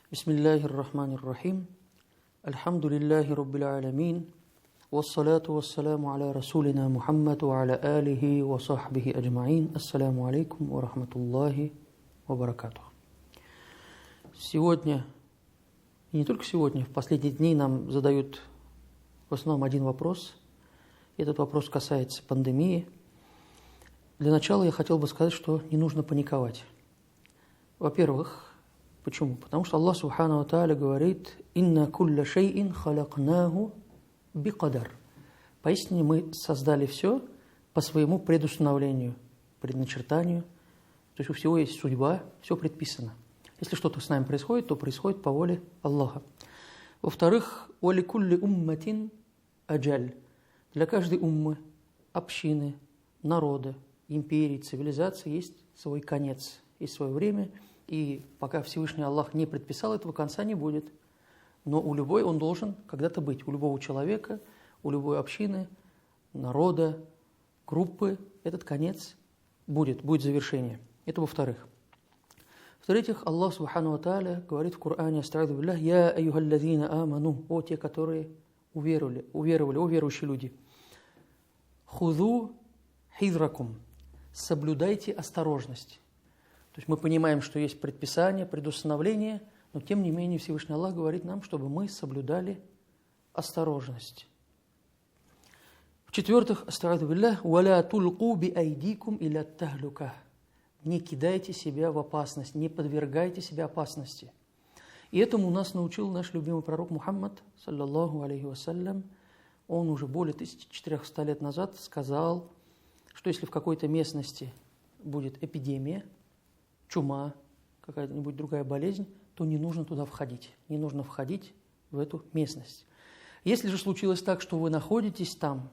Бисмиллахир рахманир рахим. Альхамдулиллахи раббил алямин. Вассалату вассаляму аля расулина Мухаммаду ва аля алихи ва сахбихи аджмаин. Ассаляму алейкум ва рахматуллахи ва баракатух. Сегодня, и не только сегодня, в последние дни нам задают в основном один вопрос. Этот вопрос касается пандемии. Для начала я хотел бы сказать, что не нужно паниковать. Во-первых, почему? Потому что Аллах Субхану ва Тааля говорит: «Инна кулля шейин халакнаху бикадар». Поистине мы создали все по своему предустановлению, предначертанию. То есть у всего есть судьба, все предписано. Если что-то с нами происходит, то происходит по воле Аллаха. Во-вторых, «Вали кулли умматин аджаль». Для каждой уммы, общины, народа, империи, цивилизации есть свой конец, есть свое время. И пока Всевышний Аллах не предписал, этого конца не будет. Но у любой он должен когда-то быть. У любого человека, у любой общины, народа, группы этот конец будет завершение. Это во-вторых. В-третьих, Аллах Субхану ва Тааля говорит в Коране: «Аста'иду биллях, я айюхаллазина аману», о те, которые уверовали, о верующие люди. «Худу хизракум», соблюдайте осторожность. То есть мы понимаем, что есть предписание, предустановление, но тем не менее Всевышний Аллах говорит нам, чтобы мы соблюдали осторожность. В-четвертых, аста'иду биллях, «Валя тулку би айдикум иля тахлюка». Не кидайте себя в опасность, не подвергайте себя опасности. И этому нас научил наш любимый пророк Мухаммад, саллаллаху алейхи вассалям. Он уже более 1400 лет назад сказал, что если в какой-то местности будет эпидемия, чума, какая-нибудь другая болезнь, то не нужно туда входить. Не нужно входить в эту местность. Если же случилось так, что вы находитесь там,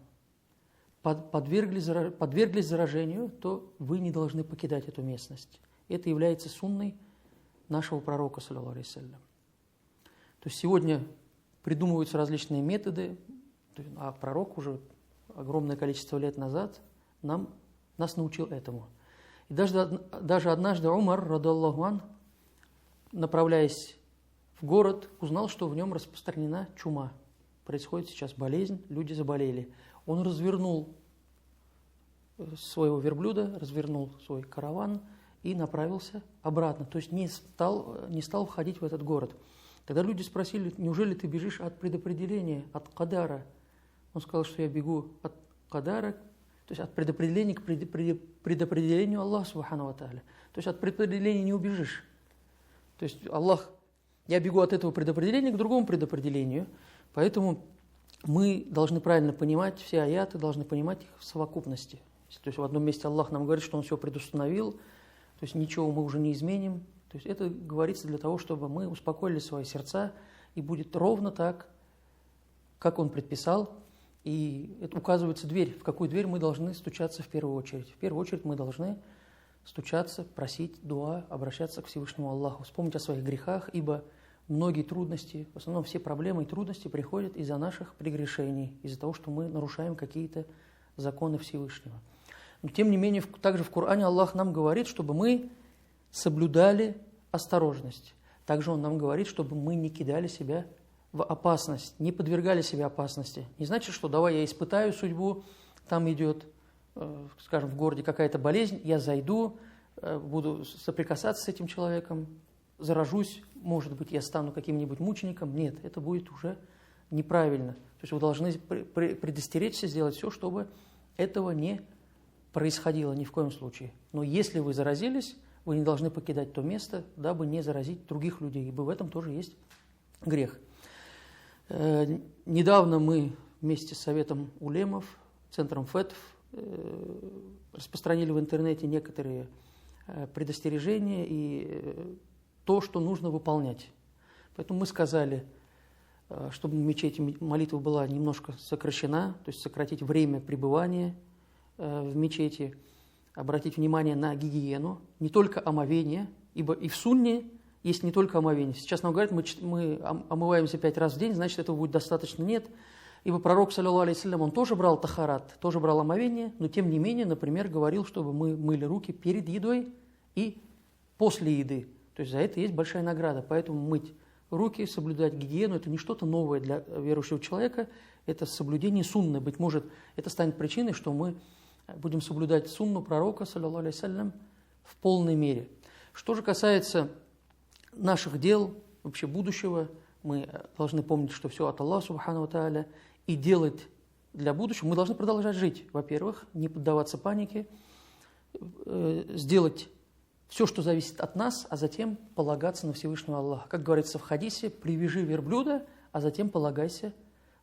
подверглись заражению, то вы не должны покидать эту местность. Это является сунной нашего пророка, саллаллаху алейхи вассалям. То есть сегодня придумываются различные методы, а пророк уже огромное количество лет назад нас научил этому. И даже однажды Умар, радаллаху ан, направляясь в город, узнал, что в нем распространена чума. Происходит сейчас болезнь, люди заболели. Он развернул своего верблюда, развернул свой караван и направился обратно. То есть не стал входить в этот город. Тогда люди спросили: неужели ты бежишь от предопределения, от кадара? Он сказал, что я бегу от кадара, то есть от предопределения к предопределению Аллаха Субхану ва Тааля. То есть от предопределения не убежишь. То есть я бегу от этого предопределения к другому предопределению. Поэтому мы должны правильно понимать все аяты, должны понимать их в совокупности. То есть в одном месте Аллах нам говорит, что Он все предустановил, то есть ничего мы уже не изменим. То есть это говорится для того, чтобы мы успокоили свои сердца, и будет ровно так, как Он предписал. И это указывается дверь, в какую дверь мы должны стучаться в первую очередь. В первую очередь мы должны стучаться, просить дуа, обращаться к Всевышнему Аллаху, вспомнить о своих грехах, ибо многие трудности, в основном все проблемы и трудности приходят из-за наших прегрешений, из-за того, что мы нарушаем какие-то законы Всевышнего. Но тем не менее, также в Коране Аллах нам говорит, чтобы мы соблюдали осторожность. Также Он нам говорит, чтобы мы не кидали себя в опасность, не подвергали себя опасности. Не значит, что давай я испытаю судьбу, там идет, скажем, в городе какая-то болезнь, я зайду, буду соприкасаться с этим человеком, заражусь, может быть, я стану каким-нибудь мучеником. Нет, это будет уже неправильно. То есть вы должны предостеречься, сделать все, чтобы этого не происходило ни в коем случае. Но если вы заразились, вы не должны покидать то место, дабы не заразить других людей, ибо в этом тоже есть грех. Недавно мы вместе с Советом улемов, Центром фетв, распространили в интернете некоторые предостережения и то, что нужно выполнять. Поэтому мы сказали, чтобы в мечети молитва была немножко сокращена, то есть сократить время пребывания в мечети, обратить внимание на гигиену, не только омовение, ибо и в сунне есть не только омовение. Сейчас нам говорят, мы омываемся 5 раз в день, значит, этого будет достаточно. Нет. Ибо пророк, саллаллаху алейхи вассалям, он тоже брал тахарат, тоже брал омовение, но тем не менее, например, говорил, чтобы мы мыли руки перед едой и после еды. То есть за это есть большая награда. Поэтому мыть руки, соблюдать гигиену. Это не что-то новое для верующего человека, это соблюдение сунны. Быть может, это станет причиной, что мы будем соблюдать сунну пророка, саллаллаху алейхи вассалям, в полной мере. Что же касается наших дел, вообще будущего, мы должны помнить, что все от Аллаха, субхану ва тааля, и делать для будущего. Мы должны продолжать жить, во-первых, не поддаваться панике, сделать все, что зависит от нас, а затем полагаться на Всевышнего Аллаха. Как говорится в хадисе, привяжи верблюда, а затем полагайся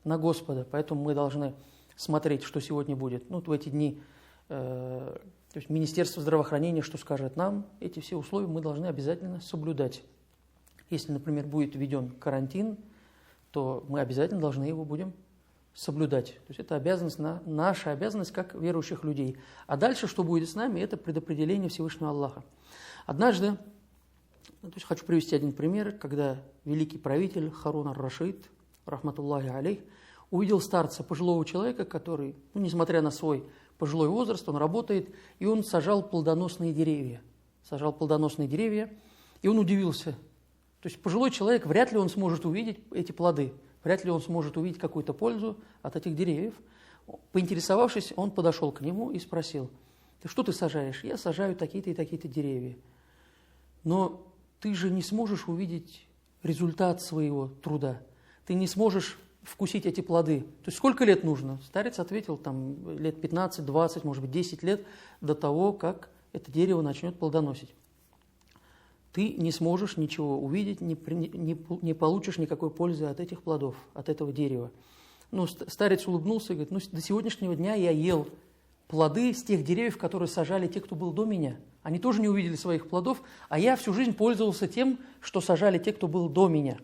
на Господа. Поэтому мы должны смотреть, что сегодня будет. Ну, в эти дни то есть Министерство здравоохранения, что скажет нам, эти все условия мы должны обязательно соблюдать. Если, например, будет введен карантин, то мы обязательно должны его будем соблюдать. То есть это обязанность, наша обязанность как верующих людей. А дальше, что будет с нами, это предопределение Всевышнего Аллаха. Однажды, то есть хочу привести один пример, когда великий правитель Харун ар-Рашид, рахматуллахи алейх, увидел старца, пожилого человека, который, несмотря на свой пожилой возраст, он работает, и он сажал плодоносные деревья. И он удивился. То есть пожилой человек, вряд ли он сможет увидеть эти плоды, вряд ли он сможет увидеть какую-то пользу от этих деревьев. Поинтересовавшись, он подошел к нему и спросил: что ты сажаешь? Я сажаю такие-то и такие-то деревья. Но ты же не сможешь увидеть результат своего труда. Ты не сможешь вкусить эти плоды. То есть сколько лет нужно? Старец ответил, там, лет 15, 20, может быть, 10 лет до того, как это дерево начнет плодоносить. Ты не сможешь ничего увидеть, не получишь никакой пользы от этих плодов, от этого дерева. Ну, старец улыбнулся и говорит: до сегодняшнего дня я ел плоды с тех деревьев, которые сажали те, кто был до меня. Они тоже не увидели своих плодов, а я всю жизнь пользовался тем, что сажали те, кто был до меня.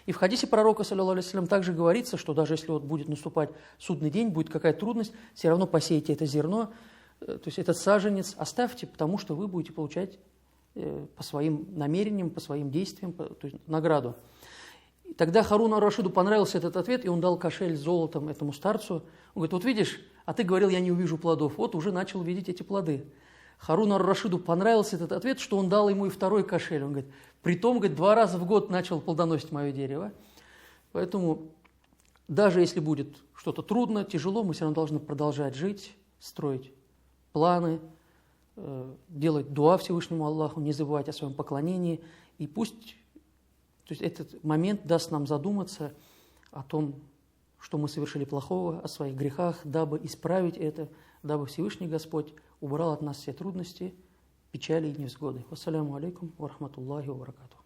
И в хадисе пророка, саллаллаху алейхи вассалям, также говорится, что даже если вот будет наступать судный день, будет какая-то трудность, все равно посейте это зерно, то есть этот саженец оставьте, потому что вы будете получать по своим намерениям, по своим действиям, то есть награду. И тогда Харуну ар-Рашиду понравился этот ответ, и он дал кошель с золотом этому старцу. Он говорит: вот видишь, а ты говорил, я не увижу плодов, вот уже начал видеть эти плоды. Харуну ар-Рашиду понравился этот ответ, что он дал ему и второй кошель. Он говорит: притом, 2 раза в год начал плодоносить мое дерево. Поэтому даже если будет что-то трудно, тяжело, мы все равно должны продолжать жить, строить планы, делать дуа Всевышнему Аллаху, не забывать о своем поклонении. И пусть этот момент даст нам задуматься о том, что мы совершили плохого, о своих грехах, дабы исправить это, дабы Всевышний Господь убрал от нас все трудности, печали и невзгоды. Вассаляму алейкум ва рахматуллахи ва баракатуху.